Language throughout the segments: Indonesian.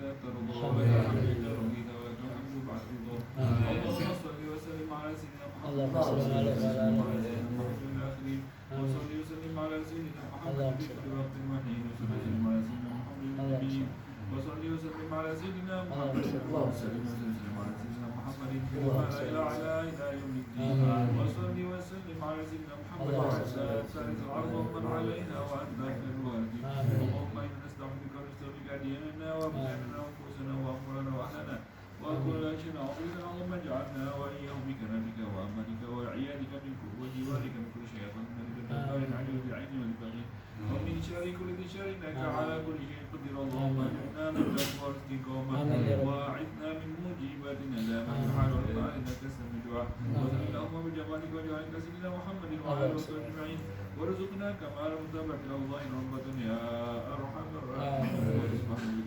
حتى ترضى ولك الحمد إذا رضيت ولك الحمد بعد رضا. اللهم صل وسلم على سيدنا محمد وصل وسلم على سيدنا محمد في كل وقت وحين وصل وسلم على سيدنا محمد النبي وصل وسلم على سيدنا محمد وسلم على سيدنا محمد وعلى إلى يوم الدين وصل وسلم على سيدنا محمد وعلى ثالث العرض ومن علينا وأنت خير الوارثين. اللهم إنا نستعوذ بك ديننا وأبداننا وأنفسنا وأمورنا وأهلنا وكل شيء عظيم. اللهم اجعلنا وإياهم بكرمك وأمانك وعيادك منك وجوارك من كل شيء الجبار العلي بالعين والبغي ومن شر كل ذي شر إنك على كل شيء قدير. اللهم اجعلنا من الأبرار استقامة وأعذنا من موجبات ندامة سبحان الله إنك سميع الدعاء. وصل اللهم بجمالك وجعلك سيدنا محمد وعلى آله وصحبه أجمعين وارزقنا كمال متابعة الله ربة يا أرحم الراحمين. سبحان الله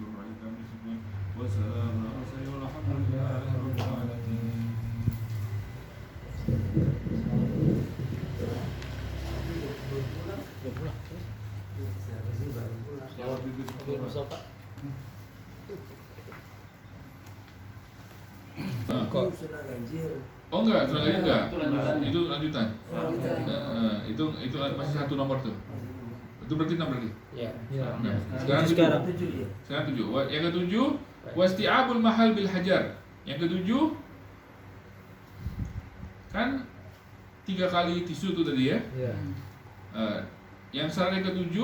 وسلام على المرسلين والحمد لله رب العالمين. Oh enggak, enggak. Itu lanjutan. Itu masih satu nomor tuh. Itu berarti 6 berarti? Iya. Sekarang 7. Yang ke-7 wasti'abul mahal bil hajar. Yang ke-7 kan 3 kali tisu itu tadi ya. Iya. Yang syarat yang ke-7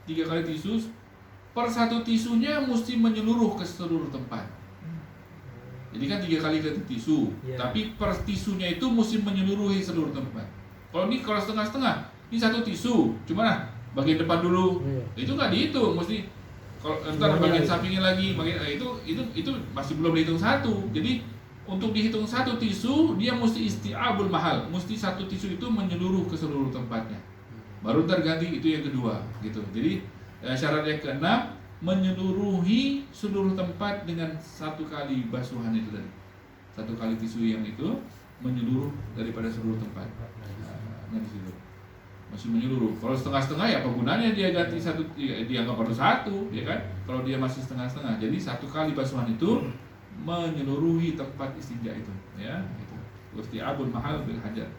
3 kali tisu, per satu tisunya mesti menyeluruh ke seluruh tempat. Jadi kan 3 kali tisu, tapi per tisunya itu mesti menyeluruhi seluruh tempat. Kalau setengah-setengah, ini satu tisu, cuma bagian depan dulu, itu nggak dihitung, mesti kalau ntar bagian sampingnya lagi, itu masih belum dihitung satu. Jadi untuk dihitung satu tisu, dia mesti isti'abul mahal, mesti satu tisu itu menyeluruh ke seluruh tempatnya. Baru ntar ganti itu yang kedua, gitu. Jadi syarat yang ke-6 menyeluruhi seluruh tempat dengan 1 kali basuhan itu tadi. 1 kali tisu yang itu menyeluruh daripada seluruh tempat. Nah di situ masih menyeluruh. Kalau setengah-setengah ya apa gunanya dia ganti satu, dia nggak perlu satu, ya kan? Kalau dia masih setengah-setengah, jadi 1 kali basuhan itu menyeluruhi tempat istinja itu, ya. Itu isti'abul mahal bil hajar.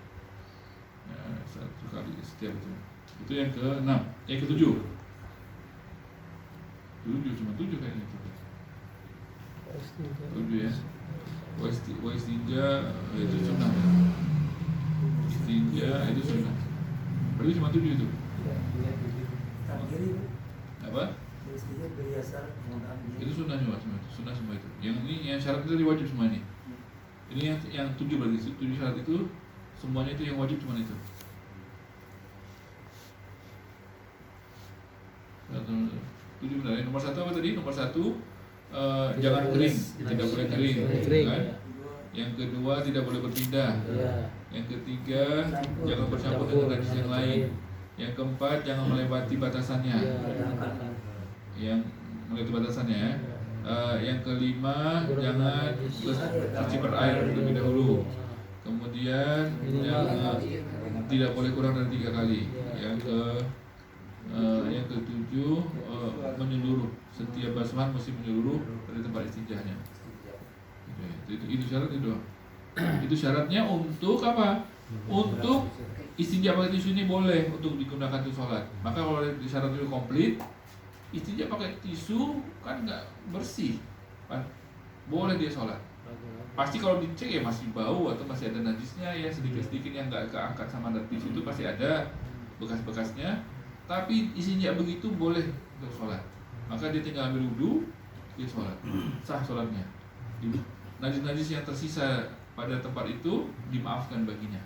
Ya, 1 kali setiap itu. Itu yang ke-6, yang ke-7. 7 cuma 7 kayaknya itu. 7 ya. Wa istinja itu sunnah. Istinja itu sunnah. Berarti cuma 7 itu. Apa? Itu sunnah semua itu. Sunnah semua itu. Yang ini yang syarat itu wajib semua ini. Ini yang 7 berarti 7 syarat itu semuanya itu yang wajib cuma itu. Tujuh benar. Nomor 1 apa tadi? Nomor 1 jangan kering, tidak boleh kering, kan? Yang kedua tidak boleh berpindah. Yang ketiga jangan bercampur dengan najis yang lain. Yang keempat jangan melewati batasannya. Yang melewati batasannya ya. Yang kelima jangan cuci berair terlebih dahulu. Kemudian tidak boleh kurang dari 3 kali. Yang ke-7 menyeluruh, setiap basuhan mesti menyeluruh dari tempat istinjanya. Itu syarat itu. Itu syaratnya untuk apa? Untuk istinja pakai tisu ini boleh untuk digunakan untuk sholat. Maka kalau syarat itu komplit, istinja pakai tisu kan nggak bersih, kan? Boleh dia sholat. Pasti kalau dicek ya masih bau atau masih ada najisnya ya sedikit-sedikit yang nggak keangkat sama tisu itu pasti ada bekas-bekasnya. Tapi istinja begitu boleh untuk sholat. Maka dia tinggal ambil wudu, dia sholat, sah sholatnya. Najis-najis yang tersisa pada tempat itu dimaafkan baginya.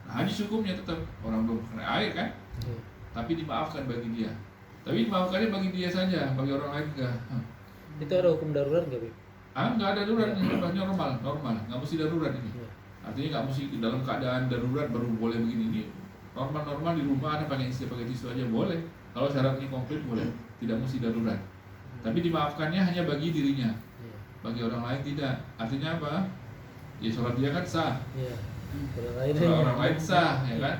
Nah, hadis hukumnya tetap orang belum kena air kan, tapi dimaafkan bagi dia. Tapi dimaafkannya bagi dia saja, bagi orang lain enggak. Itu ada hukum darurat nggak, Bib? Enggak ada darurat, ini normal, nggak mesti darurat ini. Artinya nggak mesti dalam keadaan darurat baru boleh begini. Ini normal di rumah ada pakai tisu aja boleh. Kalau syaratnya komplit boleh, tidak mesti darurat. Tapi dimaafkannya hanya bagi dirinya, bagi orang lain tidak. Artinya apa? Ya sholat dia kan sah, sholat orang lain sah, ya kan?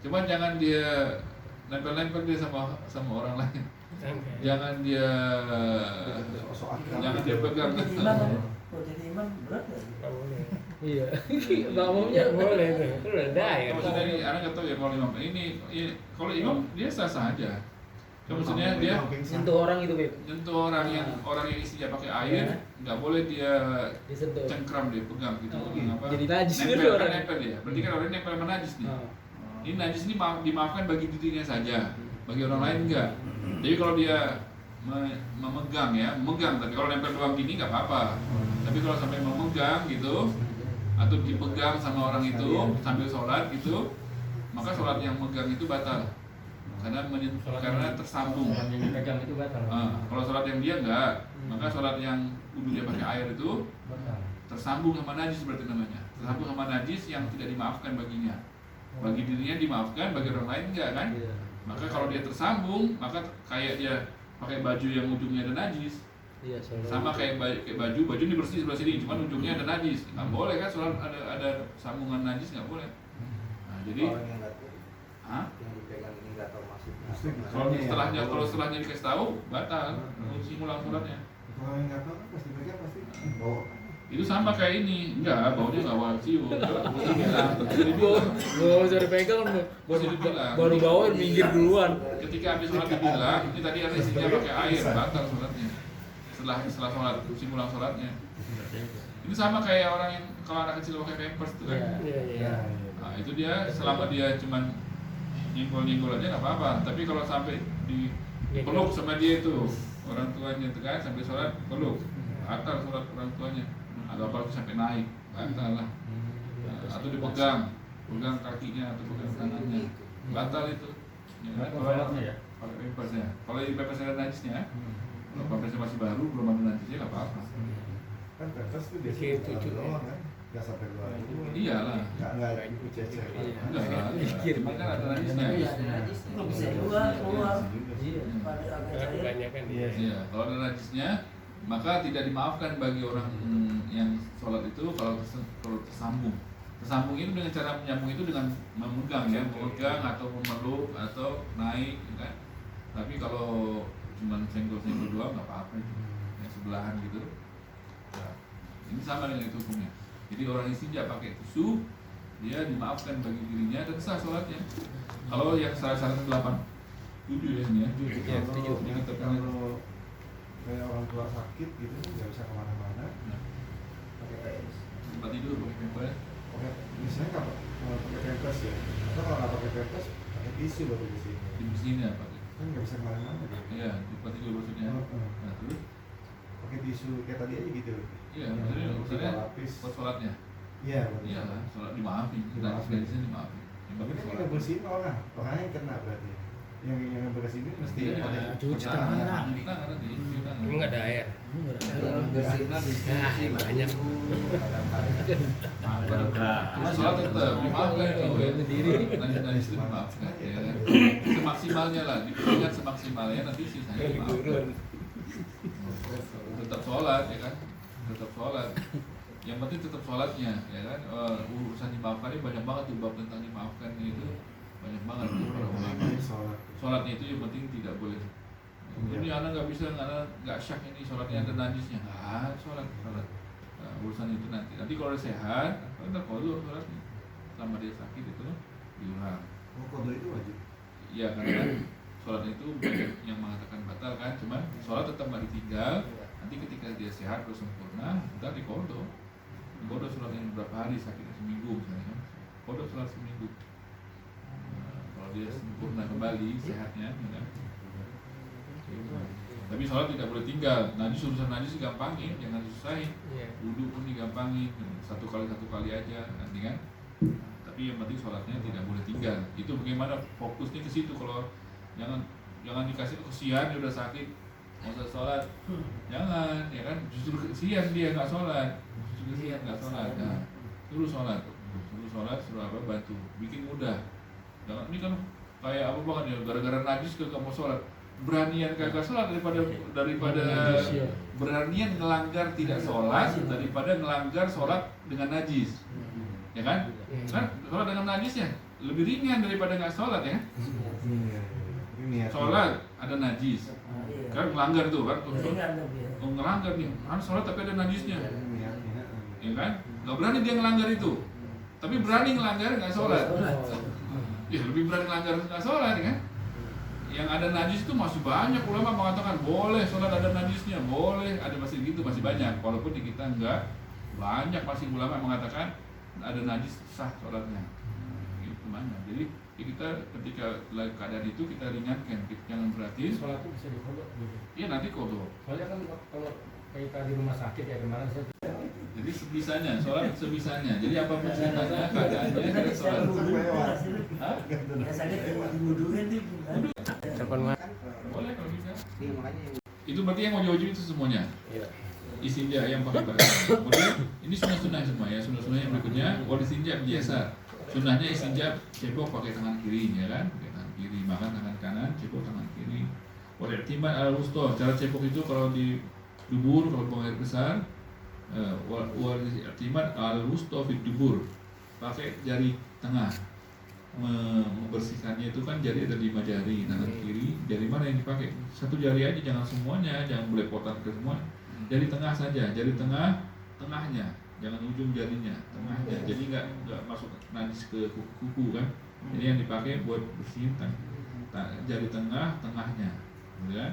Cuma jangan dia nempel dia sama orang lain. Jangan dia jangan dia pegang. Kalau jadi imam berat nggak? Nggak boleh. Iya. Makmumnya Nggak boleh tuh. Itu udah air. Maksudnya ini anak nggak tahu ya kalau imam kalau imam dia sah-sah aja. Maksudnya dia sentuh orang itu, Beb. nyentuh orang yang isinya pakai air, nggak boleh dia Disentuh. cengkram dia pegang gitu. Apa? Jadi najis nempel, dulu kan orang. nempel dia. Berarti kan orang nempel sama najis nih. Oh. Ini najis ini dimaafkan bagi dirinya saja, bagi orang lain enggak. Jadi kalau dia memegang ya, memegang. Tapi kalau nempel doang gini nggak apa-apa. Tapi kalau sampai memegang gitu, atau dipegang sama orang itu sambil sholat gitu, maka sholat yang megang itu batal. Karena tersambung. Yang dipegang itu batal. Kalau sholat yang dia enggak, maka sholat yang kudu dia pakai air itu Batal. tersambung sama najis berarti namanya. Tersambung sama najis yang tidak dimaafkan baginya. Bagi dirinya dimaafkan, bagi orang lain enggak kan? Iya. Maka kalau dia tersambung, maka kayak dia pakai baju yang ujungnya ada najis. Iya, soalnya. Sama kayak baju ini bersih sebelah sini, cuman ujungnya ada najis. Nggak boleh kan sholat ada sambungan najis, nggak boleh. Nah, jadi Orang yang nggak tahu, Hah? yang dipegang ini nggak tahu maksudnya. Kalau setelahnya dikasih tahu batal, harus ulang sholatnya. Kalau yang nggak tahu kan pasti mereka pasti bawa. Itu sama kayak ini, enggak, baunya nggak wajib. Gak usah dipegang, baru bawa minggir duluan. Ketika habis sholat dibilang, ini tadi ada isinya pakai air, batal sholatnya. Setelah sholat, ulang sholatnya. Ini sama kayak orang yang kalau anak kecil pakai pampers tuh kan. Iya, iya. Nah itu dia selama dia cuman nyenggol aja nggak apa-apa. Tapi kalau sampai dipeluk sama dia itu orang tuanya itu kan sampai sholat peluk, batal sholat orang tuanya. Atau apalagi sampai naik, batal lah. Atau dipegang, pegang kakinya atau pegang tangannya, batal itu. Ya, kan? Sholatnya ya? Pakai pampersnya. Kalau di pampers ada najisnya, kalau pampersnya masih baru belum ada najisnya nggak apa-apa. Kan kertas tuh Bikin biasanya cucu. doang kan, nggak sampai luar. Iyalah. Nggak itu cecer. Enggak lah, cuma kan ada najisnya. Nggak bisa keluar. Iya. Pada agak Karena cair. kebanyakan Iya. Iya, kalau ada najisnya maka tidak dimaafkan bagi orang yang sholat itu kalau tersambung. Tersambung itu dengan cara menyambung itu dengan memegang ya, memegang atau memeluk atau naik, ya kan? Tapi kalau cuma senggol-senggol doang nggak apa-apa itu, yang sebelahan gitu. Nah, ini sama dengan itu hukumnya. Jadi orang istinja pakai tisu, dia dimaafkan bagi dirinya dan sah sholatnya. Kalau yang syarat-syarat 7 ya ini ya. Iya, setuju. Ini kita Kalau kayak orang tua sakit gitu nggak bisa kemana-mana, Pakai kain. tempat tidur pakai pampers. pakai misalnya nggak pakai pampers ya, atau kalau nggak pakai pampers pakai tisu baru di sini. Di sini apa? Kan nggak bisa kemana-mana dia. Iya, tempat tidur maksudnya. Nah, terus Pakai tisu kayak tadi aja gitu. iya, Yang maksudnya tiga lapis. buat sholatnya. Iya. betul. Iya lah, sholat dimaafin. Dimaafin. Dari sini dimaafin. Yang Tapi bagus kan sholat. yang bersihin orang yang kena berarti. Yang bersihin mesti Iya, pakai cuci tangan. tangan. Cuci tangan nanti, cuci tangan. Ini nggak ada air. Bersihnya Nah, banyak. Cuma sholat tetap dimaafkan itu. Sendiri. Najis itu dimaafkan. Ya kan? Semaksimalnya lah, diperingat semaksimalnya nanti sisanya dimaafkan. Tetap sholat ya kan, tetap sholat. Yang penting tetap sholatnya ya kan. Urusan dimaafkan ini banyak banget tuh, bab tentang dimaafkan itu banyak banget tuh para ulama. sholat. Sholatnya itu yang penting tidak boleh. Ini anak nggak bisa, anak nggak syak ini sholatnya ada najisnya. Sholat. Nah, urusan itu nanti kalau udah sehat, kita kodok sholatnya. Selama dia sakit itu diulang. Oh, kodo itu wajib. Iya karena sholat itu banyak yang mengatakan batal kan, cuman sholat tetap nggak ditinggal. Nanti ketika dia sehat terus sempurna, kita dikodok. Kodok sholatnya berapa hari sakitnya seminggu misalnya, kodok sholat seminggu. Nah, kalau dia sempurna kembali sehatnya, ya kan? Tapi sholat tidak boleh tinggal. Najis urusan najis gampangin, jangan disusahin. Iya. Wudhu pun digampangin, satu kali aja nanti kan. Tapi yang penting sholatnya tidak boleh tinggal. Itu bagaimana fokusnya ke situ. Kalau jangan dikasih kesian dia udah sakit mau sholat, jangan ya kan. Justru kesian dia nggak sholat, justru kesian nggak sholat. Nah, suruh sholat, suruh apa bantu, bikin mudah. Jangan ini kan kayak apa banget ya, gara-gara najis ke kamu sholat. Beranian kagak sholat daripada Najis, ya. beranian ngelanggar tidak sholat daripada ngelanggar sholat dengan najis, ya kan? Kan sholat dengan najisnya lebih ringan daripada nggak sholat ya. Iya. Ini niat. Sholat ada najis, kan melanggar tuh kan, Iya. ngelanggar nih, harus sholat tapi ada najisnya, Niatnya. ya kan? Nggak berani dia ngelanggar itu, tapi berani ngelanggar nggak sholat, ya lebih berani ngelanggar nggak sholat, ya kan? Yang ada najis itu masih banyak, ulama mengatakan boleh sholat ada najisnya, boleh, ada masih gitu, masih banyak, walaupun di kita enggak banyak, masih ulama mengatakan ada najis sah sholatnya, gitu banyak. Jadi kita ketika lagi keadaan itu kita ringankan, kita jangan berarti Sholat itu bisa dikodok gitu. iya nanti kodok. Soalnya kan kalau kayak di rumah sakit ya kemarin saya Jadi sebisanya, sholat sebisanya. Jadi apapun ceritanya, keadaannya kita sholat. Hah? Ya sakit diwuduin tuh. Boleh kalau bisa. Ini makanya Itu berarti yang wajib-wajib itu semuanya. Iya. Istinja yang pakai barang. Kemudian ini sunnah-sunnah semua ya. Sunnah-sunnah yang berikutnya wal istinja biasa. Sunnahnya istinja cebok pakai tangan kiri ya kan? Pakai tangan kiri, makan tangan kanan, cebok tangan kiri. Wal i'timad ala wusta. Cara cebok itu kalau di dubur, kalau buang air besar, wal i'timad ala wusta fi dubur. Pakai jari tengah. Membersihkannya itu kan jari ada 5 jari, tangan kiri, jari mana yang dipakai? Satu jari aja, jangan semuanya, jangan belepotan ke semua. Jari tengah saja, jari tengahnya, jangan ujung jarinya, tengahnya. Jadi nggak masuk najis ke kuku kan? Jadi yang dipakai buat bersihin jari tengahnya, ya.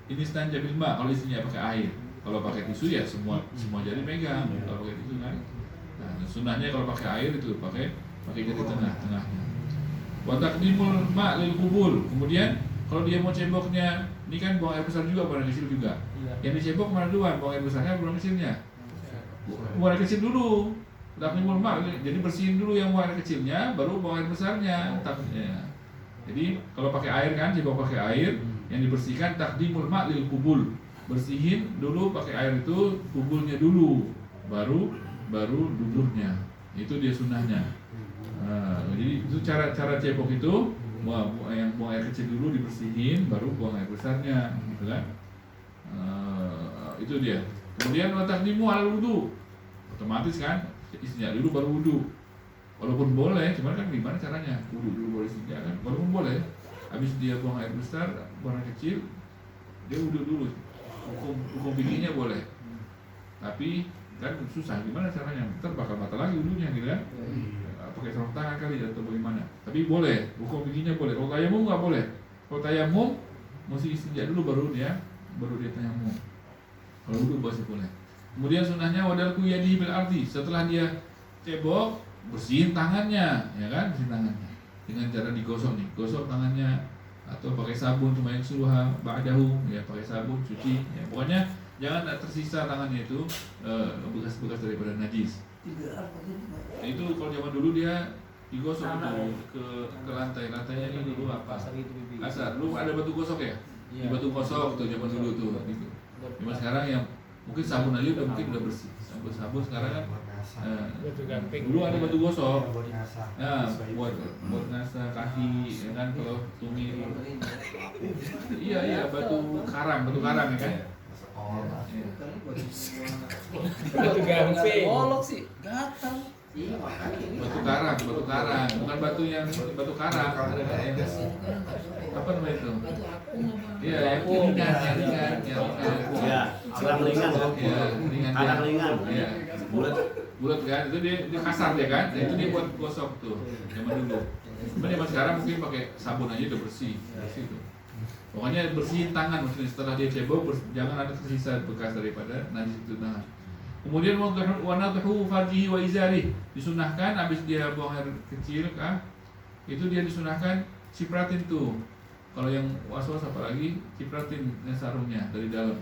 Ini stanja bilma kalau isinya pakai air. Kalau pakai tisu ya semua jari megang. Kalau pakai tisu kan. Nah, sunnahnya kalau pakai air itu pakai jari tengahnya. Wa taqdimul ma' lil qubul. Kemudian kalau dia mau ceboknya, ini kan buang air besar juga, buang air kecil juga. Yang dicebok mana duluan? Buang air besarnya, buang kecilnya? Buang air kecil dulu. Taqdimul ma', jadi bersihin dulu yang buang air kecilnya, baru buang air besarnya. Jadi kalau pakai air kan, cebok pakai air, yang dibersihkan taqdimul ma' lil qubul. Bersihin dulu pakai air itu kubulnya dulu, baru duburnya. Itu dia sunnahnya. Nah, jadi itu cara cebok itu yang buang air kecil dulu dibersihin, baru buang air besarnya, gitu kan? Itu dia. Kemudian taqdimu al wudu, otomatis kan istinja dulu baru wudu. Walaupun boleh, cuman kan gimana caranya? Wudu dulu boleh istinja kan? Walaupun boleh, habis dia buang air besar, buang air kecil, dia wudu dulu. Hukum fikihnya boleh, tapi kan susah gimana caranya? Ntar bakal batal lagi wudunya, gitu kan? Pakai sarung tangan kali atau bagaimana? Tapi boleh, hukum fikihnya boleh. Kalau tayamum nggak boleh. Kalau tayamum mesti istinja dulu baru dia tayamum. Kalau wudu masih boleh. Kemudian sunnahnya wadalku yadihi bil ardi. Setelah dia cebok, bersihin tangannya, ya kan? Bersihin tangannya dengan cara digosok nih, gosok tangannya atau pakai sabun cuma yang suruh ba'dahu, ya pakai sabun cuci. Ya, pokoknya jangan tersisa tangannya itu bekas-bekas daripada najis. Itu kalau zaman dulu dia digosok itu ke lantainya ini dulu apa? Kasar. Lu ada batu gosok ya? Di batu gosok tuh zaman dulu tuh gitu. Cuma sekarang yang mungkin sabun aja udah bersih. Sabun sekarang kan dulu ada batu gosok. Nah, buat ngasah kaki ya kan kalau tumit. Iya batu karang ya kan? Batu gamping. Golok sih, gatal. Batu karang, bukan batu karang. Apa namanya itu? Iya, yang ringan. Ya, anak ringan. Iya, ringan. Anak ringan. Iya. Bulat kan? Itu dia kasar dia kan? Nah, itu dia buat gosok tuh zaman dulu. Cuman zaman sekarang mungkin pakai sabun aja udah bersih tuh. Pokoknya bersihin tangan maksudnya setelah dia cebok, jangan ada tersisa bekas daripada najis itu tangan. Kemudian wanadhu farjihi wa izari, disunahkan habis dia buang air kecil kah? Itu dia disunahkan cipratin tuh. Kalau yang was-was apalagi cipratin sarungnya dari dalam.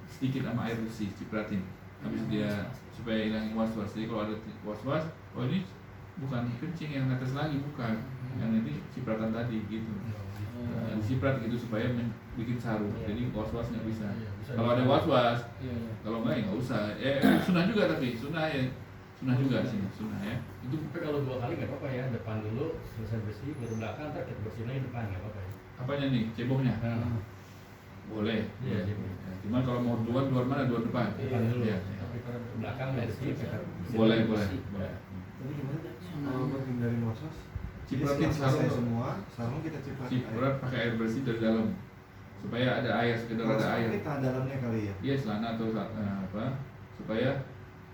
Sedikit sama air bersih cipratin. Habis dia supaya hilangin was-was. Jadi kalau ada was-was, oh ini bukan kencing yang netes lagi, bukan. Yang ini cipratan tadi gitu. Disiprat gitu supaya bikin sarung, jadi was-was nggak bisa. Kalau ada was-was, kalau nggak ya nggak usah. Sunnah juga tapi sunnah juga sih, sunnah ya. Itu kalau 2 kali nggak apa-apa ya, depan dulu selesai bersih, baru belakang, ntar kita bersihin lagi depan nggak apa-apa ya. Apanya nih, ceboknya? Boleh. Iya. Cuman kalau mau luar mana? Luar depan. Depan dulu. Iya. Tapi kalau belakang bersih, kita bersih. Boleh. Kalau buat hindarin was-was, Cipratin selesai sarung. semua, sarung kita cipratin. Ciprat pakai air bersih dari dalam. supaya ada air, sekedar ada air. Ini tahan dalamnya kali ya. Iya, celana atau apa, supaya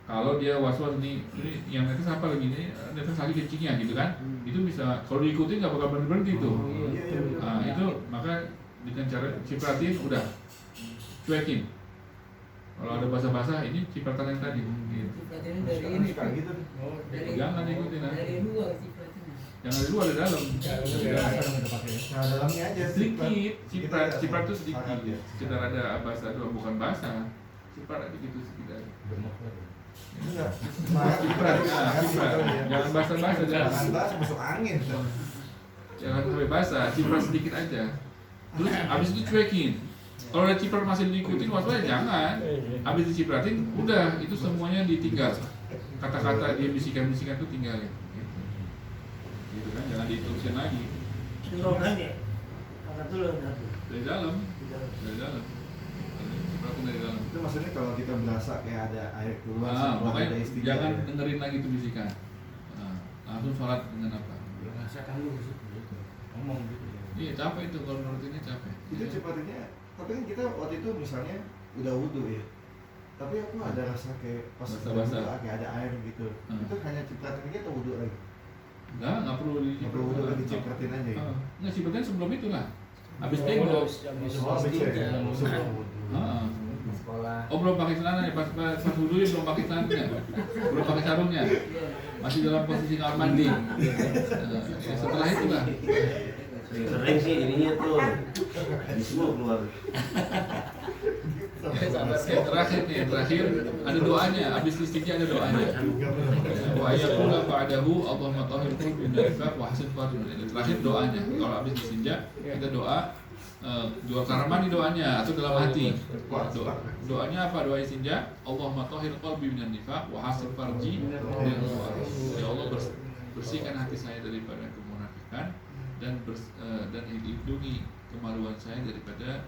kalau dia was-was ini yang netes apa lagi nih, netes lagi kencingnya gitu kan, itu bisa kalau diikuti nggak bakal berhenti tuh. Iya, betul. Nah, itu maka dengan cara cipratin udah cuekin. Kalau ada basah-basah ini cipratan yang tadi. Gitu. Cipratin dari ini. Suka gitu nih. Oh, Dari- Jangan ikutin ah. Dari luar cipratinnya. Jangan dari luar, dari dalam. Biasa dong kita pakai ya. Nah, dalamnya aja Sedikit, ciprat Gitu ya, ciprat tuh sedikit. sangat ya. Sekedar ada basah doang, bukan basah. Ciprat aja gitu sedikit aja. Gemuk lagi. Enggak. Ciprat, nah, ciprat. Jangan basah-basah, Jangan jangan. bahas masuk angin tuh. Jangan sampai basah, ciprat sedikit aja. Terus abis itu cuekin. Kalau ada ciprat masih diikutin, waspada jangan. Abis dicipratin, udah itu semuanya ditinggal. Kata-kata dia bisikan-bisikan itu tinggalin. Gitu kan, jangan diterusin lagi. Turunkan ya. Angkat dulu satu. Dari dalam, dari dalam. Cipratin dari dalam. Itu maksudnya kalau kita berasa kayak ada air keluar, setelah Makanya ada istinja jangan ya. dengerin lagi itu bisikan. Nah, langsung sholat dengan apa? Rasakan dulu sih gitu. Ngomong gitu ya. Iya capek itu kalau nurutinnya capek. Itu cipratinnya, tapi kan kita waktu itu misalnya udah wudhu ya, tapi aku ada rasa kayak pas Basah-basah. udah wudhu, kayak ada air gitu. Itu hanya cipratin aja atau wudhu lagi? Nggak perlu Nggak perlu wudhu lagi, cipratin aja ya? Nggak, cipratin sebelum itu lah. Habis Oh, tembok. habis Oh, habis ya? istinja. Sebelum wudhu. Heeh. Di sekolah. Oh belum pakai celana ya, pas wudhu ya belum pakai celananya, belum pakai sarungnya, masih dalam posisi kamar mandi. Ya, setelah itu lah. Sering sih ininya tuh. Di semua keluar. Yang terakhir nih, terakhir ada doanya, habis istinja ada doanya. Wa yaqulu ba'dahu Allahumma tahhir qalbi min nifaq wa hasin farji. Terakhir doanya. Kalau habis istinja kita doa dua kamar mandi doanya atau dalam hati. Doanya apa? Doa istinja, Allahumma tahhir qalbi min nifaq wa hasin farji. Ya Allah bersihkan hati saya daripada kemunafikan dan lindungi kemaluan saya daripada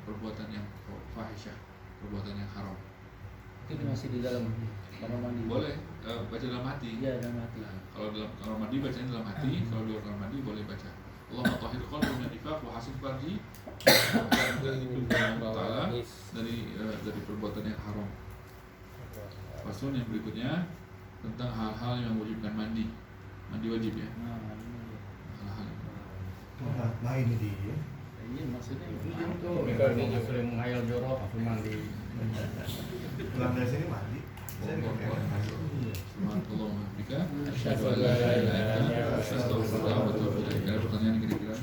perbuatan yang fahisyah, perbuatan yang haram. Itu masih di dalam kamar mandi. Boleh baca dalam hati. Iya, dalam hati. Nah, kalau dalam kamar mandi bacanya dalam hati, kalau di luar kamar mandi boleh baca Allahumma tahhir qalbi min nifaq wa hasin farji, dan lindungi Allah Ta'ala dari perbuatan yang haram. Paslon yang berikutnya tentang hal-hal yang mewajibkan mandi. Mandi wajib ya. Nah, ini. Hal-hal. Nah ini dia. Iya, maksudnya itu. Tuh, kalau sering menghayal jorok langsung mandi. Pulang dari sini mandi. Saya di kamar mandi. Subhanallah wa bihamdika asyhadu an la ilaha illa anta astaghfiruka wa atubu ilaik. Ada pertanyaan kira-kira?